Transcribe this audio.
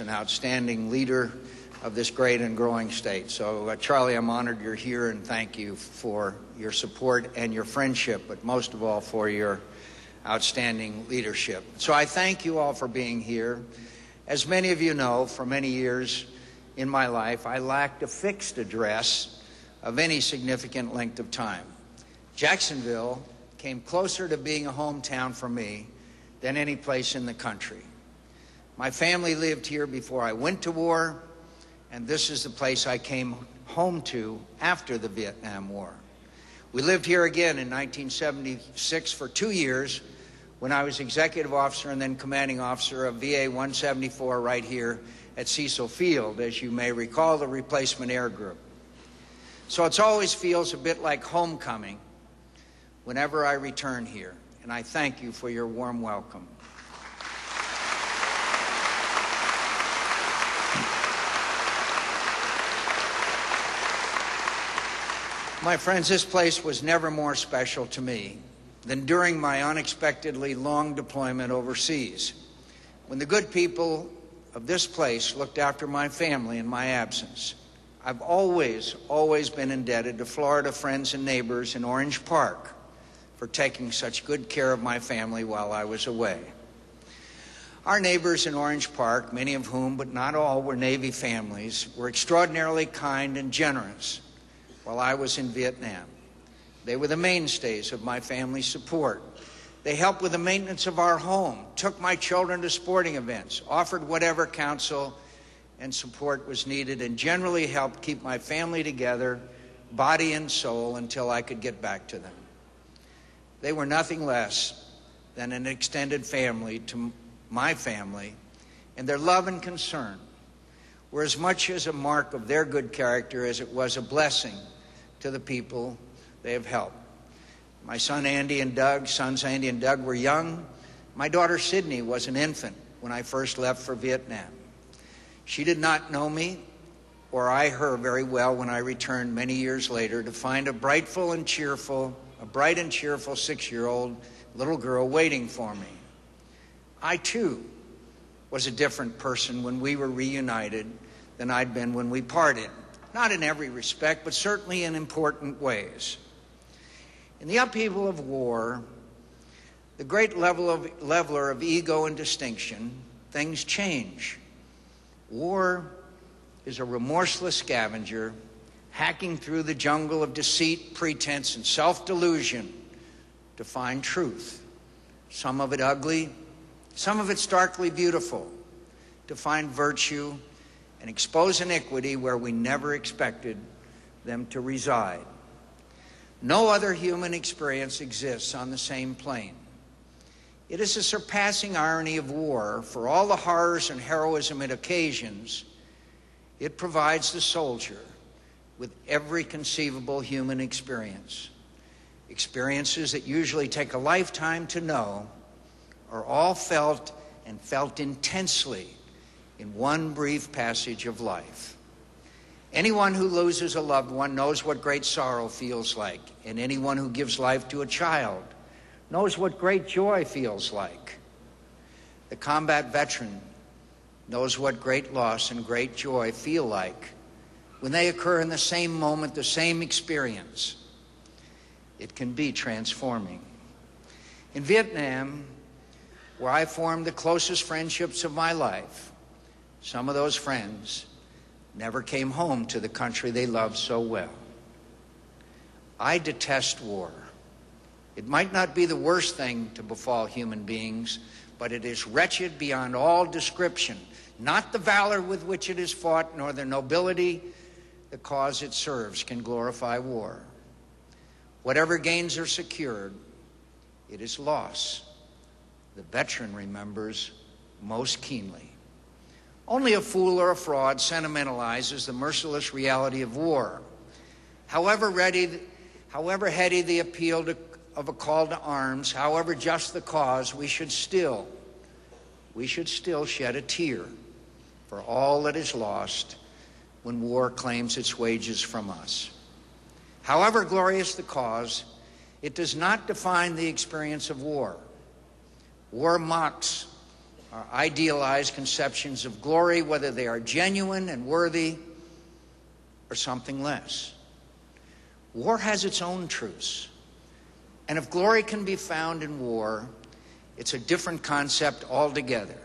an outstanding leader of this great and growing state. So, Charlie, I'm honored you're here, and thank you for your support and your friendship, but most of all for your outstanding leadership. So I thank you all for being here. As many of you know, for many years in my life, I lacked a fixed address of any significant length of time. Jacksonville came closer to being a hometown for me than any place in the country. My family lived here before I went to war, and this is the place I came home to after the Vietnam War. We lived here again in 1976 for 2 years when I was executive officer and then commanding officer of VA 174 right here at Cecil Field, as you may recall, the replacement air group. So it always feels a bit like homecoming whenever I return here, and I thank you for your warm welcome. My friends, this place was never more special to me than during my unexpectedly long deployment overseas, when the good people of this place looked after my family in my absence. I've always been indebted to Florida friends and neighbors in Orange Park for taking such good care of my family while I was away. Our neighbors in Orange Park, many of whom, but not all, were Navy families, were extraordinarily kind and generous while I was in Vietnam. They were the mainstays of my family's support. They helped with the maintenance of our home, took my children to sporting events, offered whatever counsel and support was needed, and generally helped keep my family together, body and soul, until I could get back to them. They were nothing less than an extended family to my family, and their love and concern were as much as a mark of their good character as it was a blessing to the people they have helped. My sons Andy and Doug were young. My daughter Sydney was an infant when I first left for Vietnam. She did not know me or I her very well when I returned many years later to find a bright and cheerful 6-year-old little girl waiting for me. I too was a different person when we were reunited than I'd been when we parted. Not in every respect, but certainly in important ways. In the upheaval of war, the great leveler of ego and distinction, things change. War is a remorseless scavenger, hacking through the jungle of deceit, pretense, and self-delusion to find truth. Some of it ugly, some of it starkly beautiful, to find virtue and expose iniquity where we never expected them to reside. No other human experience exists on the same plane. It is a surpassing irony of war. For all the horrors and heroism it occasions, it provides the soldier with every conceivable human experience. Experiences that usually take a lifetime to know are all felt and felt intensely in one brief passage of life. Anyone who loses a loved one knows what great sorrow feels like, and anyone who gives life to a child knows what great joy feels like. The combat veteran knows what great loss and great joy feel like when they occur in the same moment, the same experience. It can be transforming. In Vietnam, where I formed the closest friendships of my life, some of those friends never came home to the country they loved so well. I detest war. It might not be the worst thing to befall human beings, but it is wretched beyond all description. Not the valor with which it is fought, nor the nobility the cause it serves can glorify war. Whatever gains are secured, it is loss. The veteran remembers most keenly. Only a fool or a fraud sentimentalizes the merciless reality of war. However heady the appeal of a call to arms, however just the cause, we should still shed a tear for all that is lost when war claims its wages from us. However glorious the cause, it does not define the experience of war. War mocks our idealized conceptions of glory, whether they are genuine and worthy or something less. War has its own truths. And if glory can be found in war, it's a different concept altogether.